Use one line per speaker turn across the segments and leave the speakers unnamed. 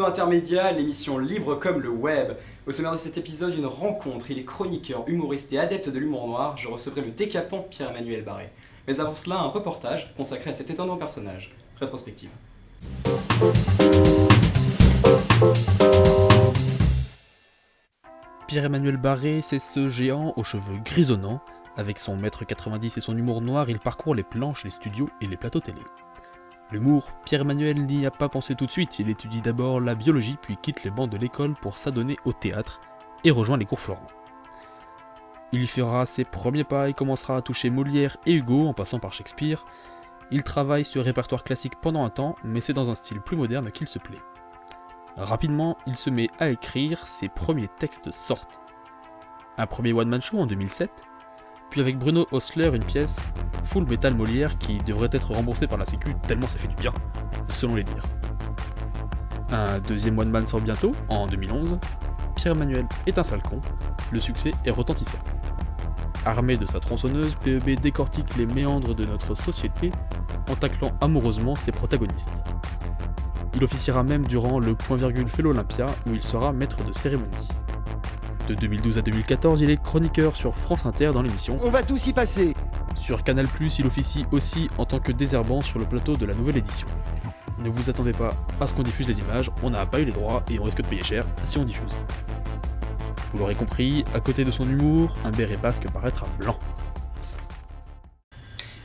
dans Intermédia, l'émission libre comme le web. Au sommaire de cet épisode, une rencontre. Il est chroniqueur, humoriste et adepte de l'humour noir. Je recevrai le décapant Pierre-Emmanuel Barré. Mais avant cela, un reportage consacré à cet étonnant personnage. Rétrospective.
Pierre-Emmanuel Barré, c'est ce géant aux cheveux grisonnants. Avec son mètre 90 et son humour noir, il parcourt les planches, les studios et les plateaux télé. L'humour, Pierre-Emmanuel n'y a pas pensé tout de suite, il étudie d'abord la biologie puis quitte les bancs de l'école pour s'adonner au théâtre et rejoint les cours Florent. Il y fera ses premiers pas et commencera à toucher Molière et Hugo en passant par Shakespeare. Il travaille sur le répertoire classique pendant un temps, mais c'est dans un style plus moderne qu'il se plaît. Rapidement, il se met à écrire, ses premiers textes sortent. Un premier one-man show en 2007, puis avec Bruno Osler une pièce, Full Metal Molière, qui devrait être remboursée par la sécu tellement ça fait du bien, selon les dires. Un deuxième one-man sort bientôt, en 2011, Pierre-Emmanuel est un sale con, le succès est retentissant. Armé de sa tronçonneuse, PEB décortique les méandres de notre société en taclant amoureusement ses protagonistes. Il officiera même durant le Point-Virgule Fellow Olympia où il sera maître de cérémonie. De 2012 à 2014, il est chroniqueur sur France Inter dans l'émission
On va tous y passer.
Sur Canal+, il officie aussi en tant que désherbant sur le plateau de la nouvelle édition. Ne vous attendez pas à ce qu'on diffuse les images, on n'a pas eu les droits et on risque de payer cher si on diffuse. Vous l'aurez compris, à côté de son humour, un béret basque paraîtra blanc.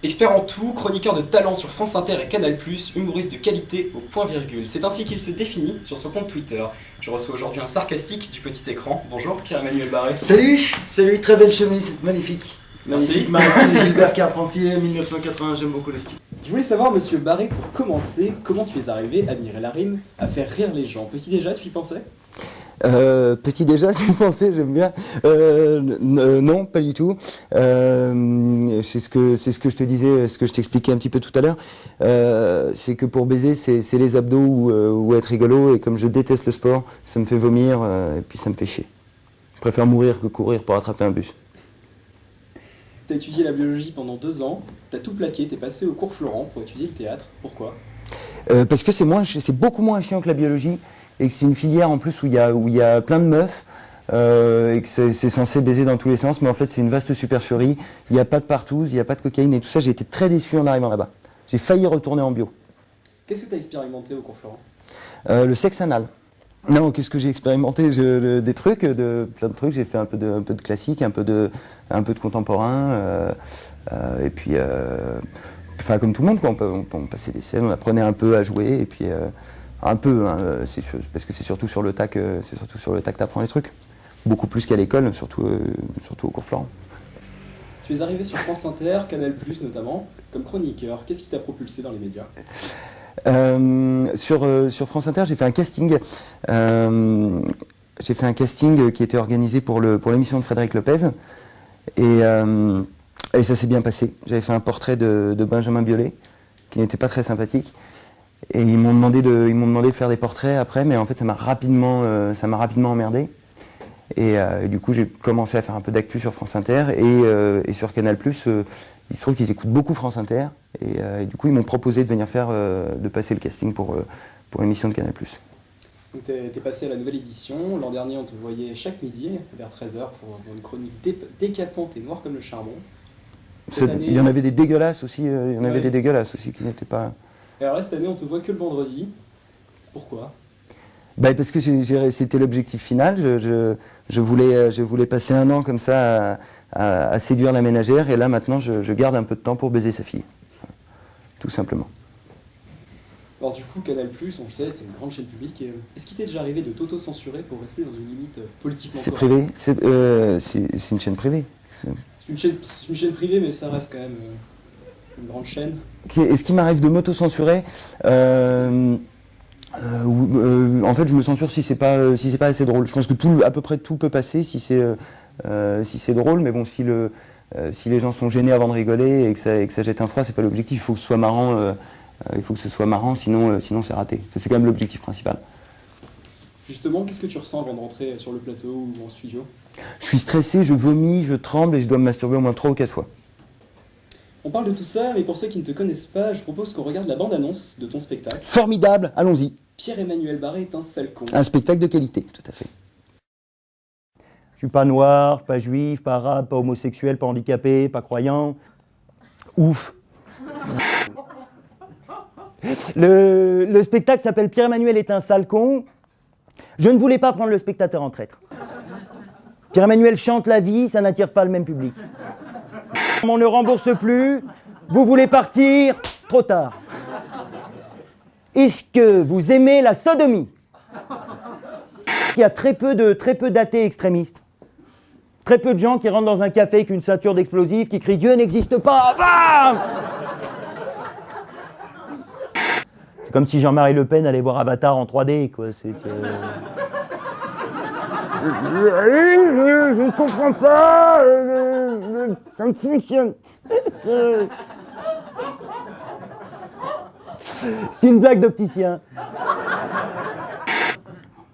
Expert en tout, chroniqueur de talent sur France Inter et Canal+, humoriste de qualité au point-virgule. C'est ainsi qu'il se définit sur son compte Twitter. Je reçois aujourd'hui un sarcastique du petit écran. Bonjour Pierre-Emmanuel Barré.
Salut, très belle chemise, magnifique.
Merci.
Magnifique, Marie Gilbert Carpentier, 1980, j'aime beaucoup le style.
Je voulais savoir, monsieur Barré, pour commencer, comment tu es arrivé à admirer la rime, à faire rire les gens. Petit déjà, tu y pensais ?
Petit déjà, c'est français, j'aime bien. Non, pas du tout. C'est ce que je te disais, ce que je t'expliquais un petit peu tout à l'heure. C'est que pour baiser, c'est les abdos ou être rigolo. Et comme je déteste le sport, ça me fait vomir et puis ça me fait chier. Je préfère mourir que courir pour attraper un bus.
T'as étudié la biologie pendant 2 ans, t'as tout plaqué, t'es passé au cours Florent pour étudier le théâtre. Pourquoi ?
Parce que c'est beaucoup moins chiant que la biologie. Et que c'est une filière en plus où il y a plein de meufs et que c'est censé baiser dans tous les sens, mais en fait c'est une vaste supercherie, il n'y a pas de partouze, il n'y a pas de cocaïne et tout ça, j'ai été très déçu en arrivant là-bas. J'ai failli retourner en bio.
Qu'est-ce que tu as expérimenté au cours Florent ?
Le sexe anal. Non, qu'est-ce que j'ai expérimenté ? Des trucs, plein de trucs, j'ai fait un peu de classique, un peu de contemporain, et puis, enfin comme tout le monde, quoi, on passait des scènes, on apprenait un peu à jouer, et puis... un peu, hein, parce que c'est surtout sur le tac que t'apprends les trucs. Beaucoup plus qu'à l'école, surtout au cours Florent.
Tu es arrivé sur France Inter, Canal+, notamment, comme chroniqueur. Qu'est-ce qui t'a propulsé dans les médias ?
Sur France Inter, j'ai fait un casting. Qui était organisé pour l'émission de Frédéric Lopez. Et ça s'est bien passé. J'avais fait un portrait de Benjamin Biolay, qui n'était pas très sympathique. Et ils m'ont demandé de faire des portraits après, mais en fait ça m'a rapidement emmerdé. Et du coup j'ai commencé à faire un peu d'actu sur France Inter et sur Canal+. Il se trouve qu'ils écoutent beaucoup France Inter et du coup ils m'ont proposé de passer le casting pour l'émission de Canal+.
Donc t'es passé à la nouvelle édition. L'an dernier on te voyait chaque midi vers 13h pour une chronique décapante et noire comme le charbon.
Il y en avait des dégueulasses aussi, qui n'étaient pas...
Et alors là, cette année, on te voit que le vendredi. Pourquoi ?
Parce que c'était l'objectif final. Je voulais passer un an comme ça à séduire la ménagère. Et là, maintenant, je garde un peu de temps pour baiser sa fille. Tout simplement.
Alors du coup, Canal+, on le sait, c'est une grande chaîne publique. Est-ce qu'il t'est déjà arrivé de t'auto-censurer pour rester dans une limite politiquement correcte ?
C'est privé. C'est une chaîne privée.
C'est une chaîne privée, mais ça reste quand même... une grande chaîne.
Est-ce qu'il m'arrive de m'auto-censurer ? En fait, je me censure si c'est pas assez drôle. Je pense que à peu près tout peut passer si c'est drôle, mais bon, si les gens sont gênés avant de rigoler et que ça jette un froid, c'est pas l'objectif. Il faut que ce soit marrant. Sinon c'est raté. C'est quand même l'objectif principal.
Justement, qu'est-ce que tu ressens avant de rentrer sur le plateau ou en studio ?
Je suis stressé, je vomis, je tremble et je dois me masturber au moins 3 ou 4 fois.
On parle de tout ça, mais pour ceux qui ne te connaissent pas, je propose qu'on regarde la bande-annonce de ton spectacle.
Formidable, allons-y.
Pierre-Emmanuel Barré est un sale con.
Un spectacle de qualité, tout à fait. Je suis pas noir, pas juif, pas arabe, pas homosexuel, pas handicapé, pas croyant. Ouf. Le spectacle s'appelle Pierre-Emmanuel est un sale con. Je ne voulais pas prendre le spectateur en traître. Pierre-Emmanuel chante la vie, ça n'attire pas le même public. On ne rembourse plus, vous voulez partir, trop tard. Est-ce que vous aimez la sodomie? Il y a très peu d'athées extrémistes. Très peu de gens qui rentrent dans un café avec une ceinture d'explosifs, qui crient « Dieu n'existe pas !» Bam. C'est comme si Jean-Marie Le Pen allait voir Avatar en 3D, quoi. Je ne comprends pas, ça ne fonctionne. C'est une blague d'opticien.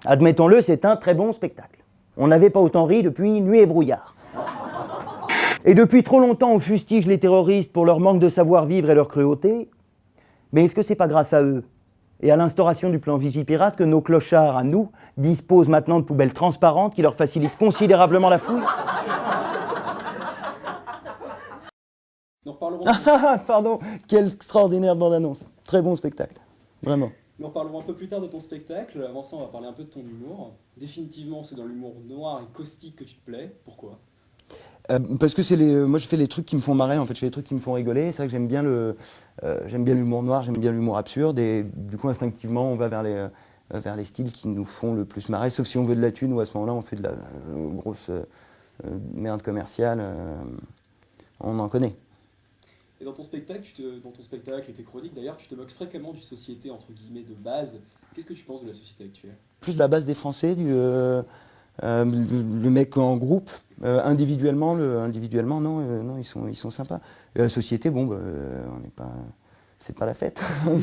Admettons-le, c'est un très bon spectacle. On n'avait pas autant ri depuis Nuit et brouillard. Et depuis trop longtemps, on fustige les terroristes pour leur manque de savoir-vivre et leur cruauté. Mais est-ce que c'est pas grâce à eux et à l'instauration du plan Vigipirate que nos clochards, à nous, disposent maintenant de poubelles transparentes qui leur facilitent considérablement la fouille?
Nous reparlerons,
Pardon, quelle extraordinaire bande-annonce. Très bon spectacle, vraiment.
nous reparlerons un peu plus tard de ton spectacle. Avant ça, on va parler un peu de ton humour. Définitivement, c'est dans l'humour noir et caustique que tu te plais. Pourquoi?
Parce que moi je fais les trucs qui me font marrer, en fait, je fais les trucs qui me font rigoler. C'est vrai que j'aime bien l'humour noir, j'aime bien l'humour absurde, et du coup instinctivement on va vers les styles qui nous font le plus marrer, sauf si on veut de la thune, ou à ce moment-là on fait de la grosse merde commerciale, on en connaît.
Et dans ton spectacle, et tes chroniques d'ailleurs, tu te moques fréquemment du société entre guillemets de base. Qu'est-ce que tu penses de la société actuelle?
Plus de la base des Français, le mec en groupe, individuellement non, ils sont sympas. Et la société, bon, on n'est pas, c'est pas la fête. Il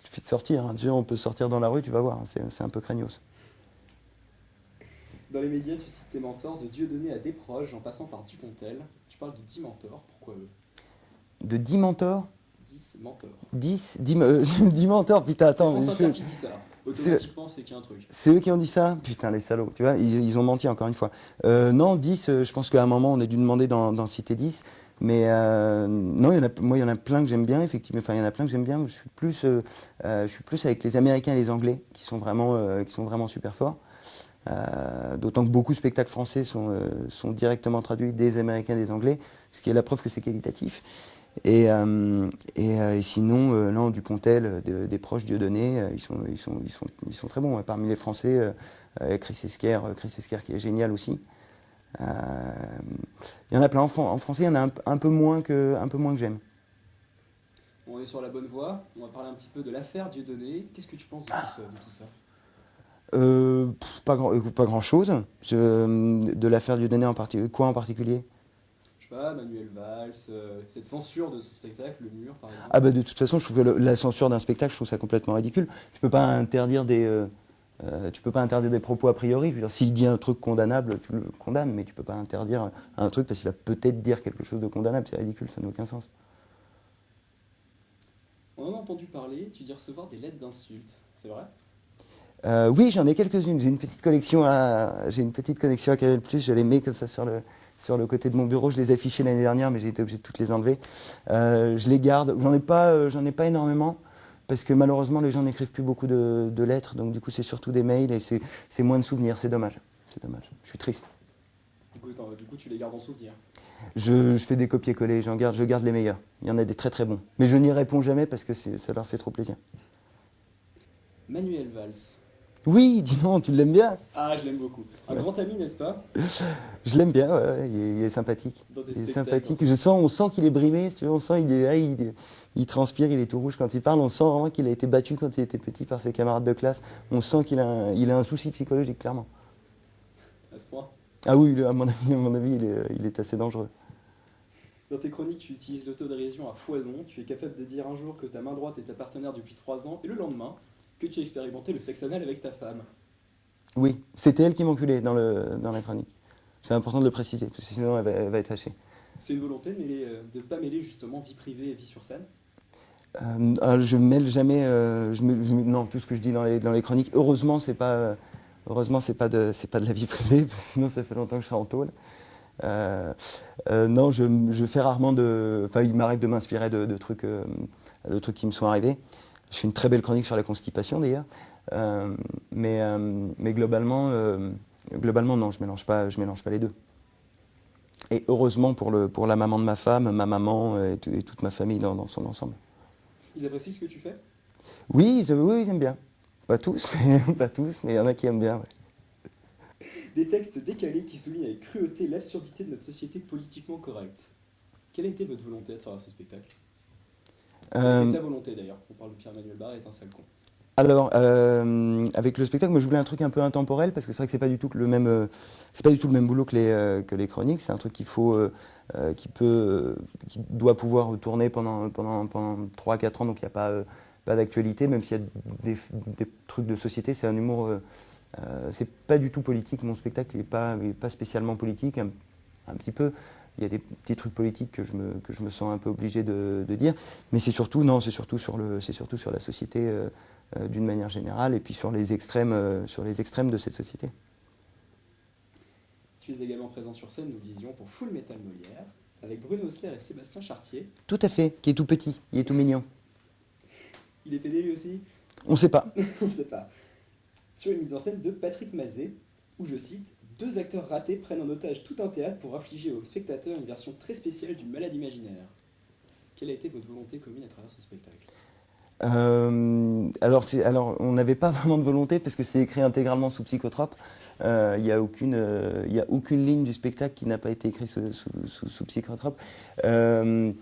suffit de sortir, hein. Tu vois, on peut sortir dans la rue, tu vas voir, c'est un peu craignos.
Dans les médias, tu cites tes mentors de Dieudonné à Desproges, en passant par Dupontel. Tu parles de 10 mentors, pourquoi eux?
De 10 mentors?
10 mentors.
10 mentors, putain, attends.
C'est France Inter qui dit ça. Automatiquement, c'est qu'il y a un truc.
C'est eux qui ont dit ça? Putain, les salauds, tu vois, ils ont menti encore une fois. Non, 10, je pense qu'à un moment, on a dû demander d'en citer 10. Mais non, il y en a plein que j'aime bien, effectivement. Enfin, il y en a plein que j'aime bien. Je suis plus avec les Américains et les Anglais, qui sont vraiment super forts. D'autant que beaucoup de spectacles français sont directement traduits des Américains et des Anglais, ce qui est la preuve que c'est qualitatif. Et sinon, non, Dupontel, des proches Dieudonné, ils sont très bons. Parmi les Français, Chris Esquer qui est génial aussi. Il y en a plein. En français, il y en a un peu moins que j'aime.
On est sur la bonne voie. On va parler un petit peu de l'affaire Dieudonné. Qu'est-ce que tu penses de tout ça?
Pas grand-chose. De l'affaire Dieudonné en particulier. Quoi en particulier?
Je sais pas, Manuel Valls, cette censure de ce spectacle, Le Mur par exemple.
Ah bah de toute façon, je trouve que la censure d'un spectacle, je trouve ça complètement ridicule. Tu peux pas interdire des propos a priori. Je veux dire, s'il dit un truc condamnable, tu le condamnes, mais tu peux pas interdire un truc parce qu'il va peut-être dire quelque chose de condamnable. C'est ridicule, ça n'a aucun sens.
On en a entendu parler, tu dis recevoir des lettres d'insultes, c'est vrai?
Oui, j'en ai quelques-unes. J'ai une petite connexion à Canal+, je les mets comme ça sur le côté de mon bureau. Je les affichais l'année dernière, mais j'ai été obligé de toutes les enlever. Je les garde. J'en ai pas énormément, parce que malheureusement, les gens n'écrivent plus beaucoup de lettres, donc du coup, c'est surtout des mails, et c'est moins de souvenirs. C'est dommage. Je suis triste.
Du coup, tu les gardes en souvenir?
Je fais des copier-coller, je garde les meilleurs. Il y en a des très très bons. Mais je n'y réponds jamais parce que ça leur fait trop plaisir.
Manuel Valls.
Oui, dis donc, tu l'aimes bien?
Ah, je l'aime beaucoup. Un grand ami, n'est-ce pas?
Je l'aime bien, ouais, il est sympathique.
Il est sympathique.
On sent qu'il est brimé, si tu veux, on sent il transpire, il est tout rouge quand il parle. On sent vraiment qu'il a été battu quand il était petit par ses camarades de classe. On sent qu'il a un souci psychologique, clairement.
À ce point?
Ah oui, à mon avis, il est assez dangereux.
Dans tes chroniques, tu utilises l'autodérision à foison. Tu es capable de dire un jour que ta main droite est ta partenaire depuis 3 ans, et le lendemain, que tu as expérimenté le sexe anal avec ta femme.
Oui, c'était elle qui m'enculait dans la chronique. C'est important de le préciser, parce que sinon elle va être hachée.
C'est une volonté de ne pas mêler justement vie privée et vie sur scène?
Je mêle jamais, non, tout ce que je dis dans les chroniques, heureusement, c'est pas de la vie privée, parce que sinon ça fait longtemps que je serai en tôle. Non, je fais rarement enfin, il m'arrive de m'inspirer de trucs qui me sont arrivés. Je fais une très belle chronique sur la constipation d'ailleurs, mais globalement, non, je mélange pas les deux. Et heureusement pour la maman de ma femme, ma maman et toute ma famille dans son ensemble.
Ils apprécient ce que tu fais?
Oui, ils aiment bien. Pas tous, mais il y en a qui aiment bien. Ouais.
Des textes décalés qui soulignent avec cruauté l'absurdité de notre société politiquement correcte. Quelle a été votre volonté à travers ce spectacle? Quelle a été ta volonté d'ailleurs? On parle de Pierre-Emmanuel Barré est un sale con.
Alors, avec le spectacle, moi je voulais un truc un peu intemporel, parce que c'est vrai que c'est pas du tout le même boulot que les chroniques. C'est un truc qui doit pouvoir tourner pendant 3-4 ans, donc il n'y a pas d'actualité, même s'il y a des trucs de société. C'est un humour, c'est pas du tout politique. Mon spectacle, il est pas spécialement politique, un petit peu. Il y a des petits trucs politiques que je me sens un peu obligé de dire, mais c'est surtout sur la société d'une manière générale, et puis sur les extrêmes de cette société.
Tu es également présent sur scène, nous le disions, pour Full Metal Molière, avec Bruno Osler et Sébastien Chartier.
Tout à fait, qui est tout petit, il est tout mignon.
Il est pédé lui aussi?
On sait pas.
On sait pas. Sur une mise en scène de Patrick Mazet, où je cite, 2 acteurs ratés prennent en otage tout un théâtre pour infliger aux spectateurs une version très spéciale du malade imaginaire. Quelle a été votre volonté commune à travers ce spectacle?
Alors, on n'avait pas vraiment de volonté, parce que c'est écrit intégralement sous psychotrope. Il n'y a aucune ligne du spectacle qui n'a pas été écrite sous psychotrope. On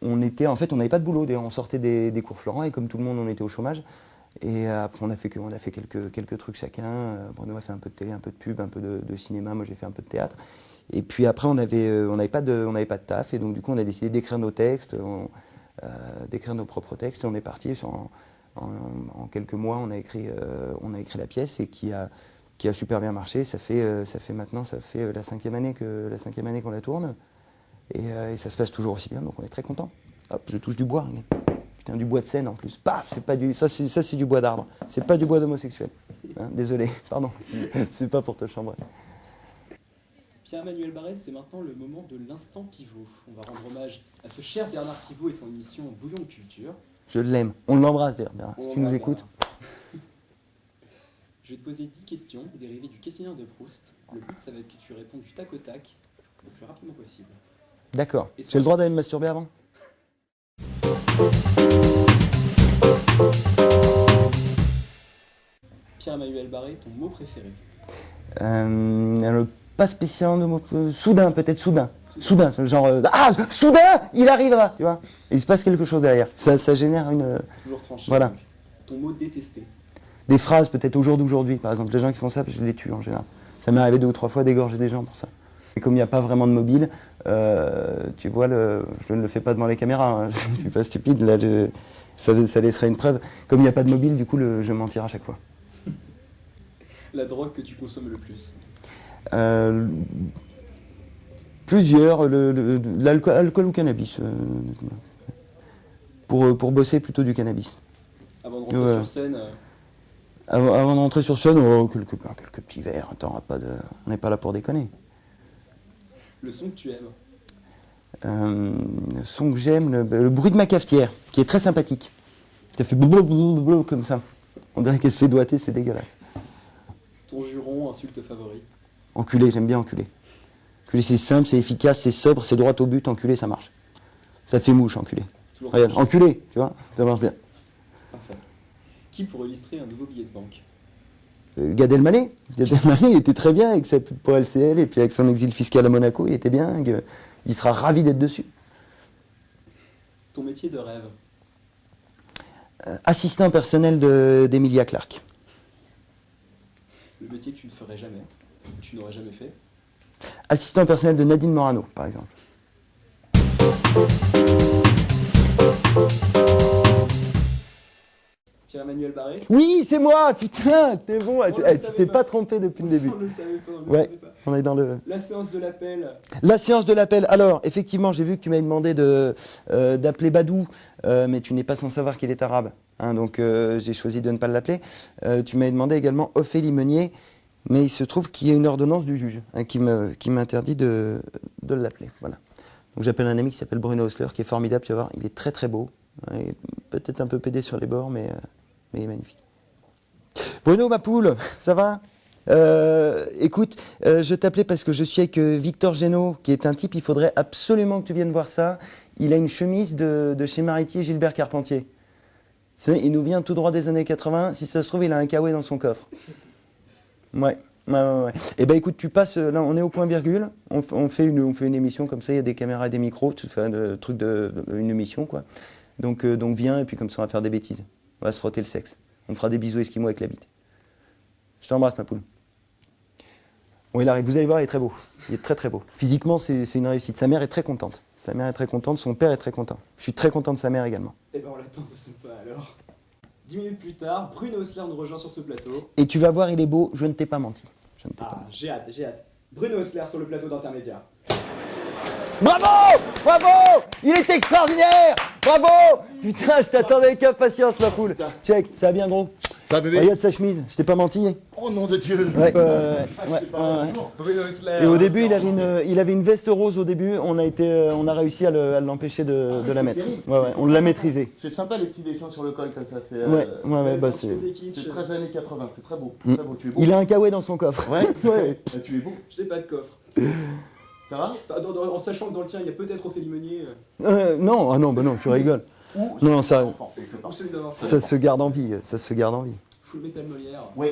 n'avait pas de boulot. On sortait des cours Florent, et comme tout le monde, on était au chômage. Et après, on a fait quelques trucs chacun. Bruno a fait un peu de télé, un peu de pub, un peu de cinéma. Moi, j'ai fait un peu de théâtre. Et puis après, on n'avait pas de taf. Et donc, du coup, on a décidé d'écrire nos textes, d'écrire nos propres textes. Et on est parti. En quelques mois, on a écrit la pièce, et qui a super bien marché. Ça fait la 5e année qu'on la tourne. Et ça se passe toujours aussi bien. Donc, on est très contents. Hop, je touche du bois. Regarde. Putain, du bois de Seine en plus. Paf, ça c'est du bois d'arbre. C'est pas du bois d'homosexuel. Hein, désolé, pardon. C'est pas pour te chambrer.
Pierre-Emmanuel Barré, c'est maintenant le moment de l'instant pivot. On va rendre hommage à ce cher Bernard Pivot et son émission Bouillon de culture.
Je l'aime. On l'embrasse d'ailleurs, Bernard, si tu nous écoutes.
Je vais te poser 10 questions dérivées du questionnaire de Proust. Le but, ça va être que tu répondes du tac au tac, le plus rapidement possible.
D'accord. J'ai le droit d'aller me masturber avant?
Pierre-Emmanuel Barré, ton mot préféré?
Alors, pas spécialement de mot. Soudain, peut-être soudain. Soudain, genre soudain, il arrivera, tu vois. Et il se passe quelque chose derrière. Ça génère une.
Toujours tranché.
Voilà.
Donc. Ton mot détesté?
Des phrases, peut-être au jour d'aujourd'hui, par exemple. Les gens qui font ça, je les tue en général. Ça m'est arrivé 2 ou 3 fois d'égorger des gens pour ça. Et comme il n'y a pas vraiment de mobile, tu vois, je ne le fais pas devant les caméras, hein. Je ne suis pas stupide, là, ça laisserait une preuve. Comme il n'y a pas de mobile, du coup, je mentirai à chaque fois.
La drogue que tu consommes le plus?
Plusieurs, l'alcool ou cannabis. Pour bosser, plutôt du cannabis.
Avant de rentrer sur scène
Avant de rentrer sur scène, quelques petits verres. Attends, on n'est pas là pour déconner.
Le son que tu aimes?
Le son que j'aime, le bruit de ma cafetière, qui est très sympathique. Ça fait blablabla comme ça. On dirait qu'elle se fait doigter, c'est dégueulasse.
Ton juron, insulte favori?
Enculé, j'aime bien enculé. Enculé, c'est simple, c'est efficace, c'est sobre, c'est droit au but. Enculé, ça marche. Ça fait mouche, enculé. Regarde, enculé, tu vois, ça marche bien.
Parfait. Qui pourrait illustrer un nouveau billet de banque?
Gad Elmaleh. Gad Elmaleh, il était très bien avec sa pub pour LCL, et puis avec son exil fiscal à Monaco, il était bien. Il sera ravi d'être dessus.
Ton métier de rêve?
Assistant personnel d'Emilia Clarke.
Le métier que tu ne ferais jamais, que tu n'aurais jamais fait?
Assistant personnel de Nadine Morano, par exemple.
Pierre-Emmanuel Barré.
Oui, c'est moi, putain, t'es bon.
On le
Tu
savait
t'es
pas.
pas trompé depuis le début.
On le savait pas, on le
Ouais.
savait pas.
On est dans le...
La séance de l'appel.
La séance de l'appel. Alors, effectivement, j'ai vu que tu m'avais demandé d'appeler Badou, mais tu n'es pas sans savoir qu'il est arabe. Hein, donc, j'ai choisi de ne pas l'appeler. Tu m'avais demandé également Ophélie Meunier, mais il se trouve qu'il y a une ordonnance du juge hein, qui m'interdit de l'appeler. Voilà. Donc, j'appelle un ami qui s'appelle Bruno Osler, qui est formidable, tu vas voir. Il est très très beau. Hein, il est peut-être un peu pédé sur les bords, mais il est magnifique. Bruno, ma poule, ça va ? Écoute, je t'appelais parce que je suis avec Victor Génaud, qui est un type, il faudrait absolument que tu viennes voir ça. Il a une chemise de chez Mariti et Gilbert Carpentier. Il nous vient tout droit des années 80. Si ça se trouve, il a un kawaii dans son coffre. Ouais. Eh ben écoute, tu passes, là on est au point virgule, on fait une émission comme ça, il y a des caméras et des micros, tu fais un truc une émission quoi. Donc viens et puis comme ça on va faire des bêtises. On va se frotter le sexe. On fera des bisous esquimaux avec la bite. Je t'embrasse ma poule. Bon il arrive, vous allez voir, il est très beau. Il est très très beau. Physiquement c'est une réussite. Sa mère est très contente. Sa mère est très contente, son père est très content. Je suis très content de sa mère également.
Eh ben on l'attend de ce pas alors. 10 minutes plus tard, Bruno Osler nous rejoint sur ce plateau.
Et tu vas voir, il est beau, je ne t'ai pas menti. Je ne t'ai pas
Ah,
menti.
j'ai hâte. Bruno Osler sur le plateau d'Intermédiaire.
Bravo! Bravo! Il est extraordinaire! Bravo! Putain, je t'attendais avec impatience, ma poule. Check, ça va bien gros.
Ça bébé?
Regarde sa chemise, je t'ai pas menti.
Oh nom de Dieu!
Ouais,
C'est pas un jour.
Bruno Osler.
Et au début, il avait une veste rose au début, on a réussi à l'empêcher de la
c'est
mettre.
terrible.
Ouais, on l'a maîtrisé.
C'est sympa les petits dessins sur le col comme ça. C'est
Bah
c'est
c'est...
un petit kitsch.
c'est 13 années 80, c'est très beau.
Mm.
Très beau. Tu es beau.
Il a un kawaii dans son coffre.
Ouais?
Ouais.
Ah, tu es beau.
Je n'ai pas de coffre.
Ça va?
En sachant que dans le tien, il y a peut-être Ophélie Meunier.
Non, bah non, tu rigoles.
Ou
Non, ça-
enfant, c'est
Ou
pas.
celui d'avant.
Ça se garde en vie, ça se garde en vie.
Full Metal Molière.
Oui.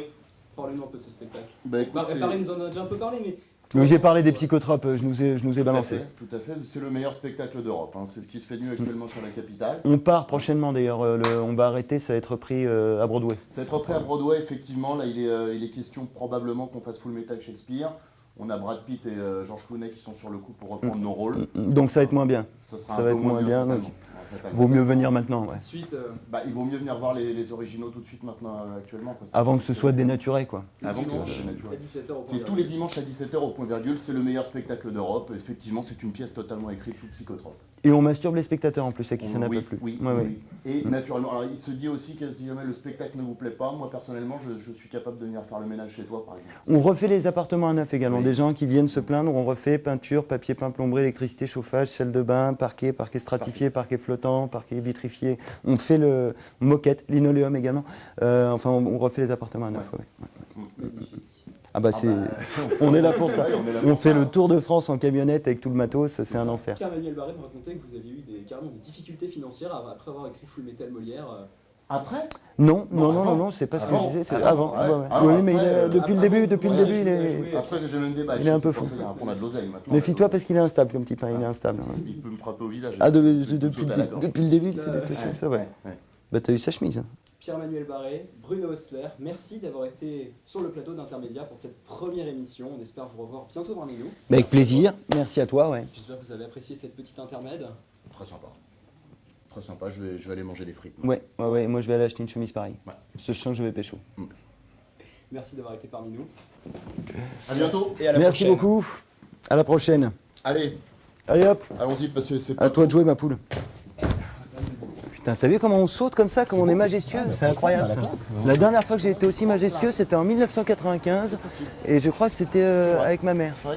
Parlez-nous un peu de ce spectacle.
Bah écoute, c'est...
Pareil, nous en a déjà un peu parlé, mais.
Donc, j'ai parlé des psychotropes, je nous ai
Tout à
balancé.
fait, tout à fait. C'est le meilleur spectacle d'Europe. Hein. C'est ce qui se fait de mieux actuellement sur la capitale.
On part prochainement d'ailleurs, on va arrêter, ça va être repris à Broadway.
Ça va être repris à Broadway, effectivement. Là, il est question probablement qu'on fasse Full Metal Shakespeare. On a Brad Pitt et George Clooney qui sont sur le coup pour reprendre nos rôles.
Donc ça va être moins bien.
Ça sera
Ça
un
va
peu
être moins bien,
totalement.
donc
En fait,
vaut mieux venir maintenant, ouais.
Tout de suite.
Bah, il vaut mieux venir voir les originaux tout de suite maintenant, actuellement. Quoi.
Avant que ce soit dénaturé, quoi.
Avant que ce soit
dimanche,
dénaturé.
à 17h au point
C'est
virgule.
tous les dimanches à 17h au point virgule, c'est le meilleur spectacle d'Europe. Effectivement, c'est une pièce totalement écrite sous psychotrope.
Et on masturbe les spectateurs en plus, à qui ça n'a
Oui,
pas plu.
oui,
Ouais, ouais.
oui. Et naturellement, alors il se dit aussi que si jamais le spectacle ne vous plaît pas, moi personnellement, je suis capable de venir faire le ménage chez toi, par exemple.
On refait les appartements à neuf également.
Oui.
Des gens qui viennent se plaindre, on refait peinture, papier peint plombré, électricité, chauffage, salle de bain, parquet stratifié, parquet flottant, parquet vitrifié. On fait le moquette, linoléum également. Enfin, on refait les appartements à neuf. Ouais.
Magnifique.
Ah bah c'est,
bah,
on est là pour ça.
Ouais, on est là
On
pour
fait
ça.
le tour de France en camionnette avec tout le matos, c'est un enfer.
Pierre-Emmanuel Barré me racontait que vous aviez eu carrément des difficultés financières après avoir écrit Full Metal Molière.
Après
Non,
avant.
non, c'est pas ce que
Avant.
je disais, c'est
Avant,
avant.
ouais.
Ouais.
Avant,
Oui, mais
après,
depuis le début,
ouais,
il est...
joué.
Après, j'ai même débat.
Il est un peu fou.
On a de l'oseille maintenant.
Méfie-toi parce qu'il est instable comme type, hein, il est instable. Hein.
Il peut me frapper au visage.
Ah,
Tout
depuis
à la gorge.
le début, il fait des
Ouais.
trucs comme ça, ouais.
Ouais.
Bah t'as eu sa chemise. Hein.
Pierre-Emmanuel Barré, Bruno Osler, merci d'avoir été sur le plateau d'Intermédiaire pour cette première émission. On espère vous revoir bientôt parmi nous.
Bah, avec plaisir, merci à toi, ouais.
J'espère que vous avez apprécié cette petite intermède.
Très sympa. Très sympa, je vais aller manger des frites.
Ouais, moi je vais aller acheter une chemise pareille.
Ouais.
Je sens que je vais pécho.
Merci d'avoir été parmi nous.
À bientôt.
Et à la
Merci
prochaine.
beaucoup, à la prochaine.
Allez,
Allez hop,
allons-y parce que c'est pas...
à toi de jouer ma poule. Putain, t'as vu comment on saute comme ça, comme on est majestueux? C'est incroyable ça. La dernière fois que j'ai été aussi majestueux, c'était en 1995 et je crois que c'était avec ma mère.
Ouais.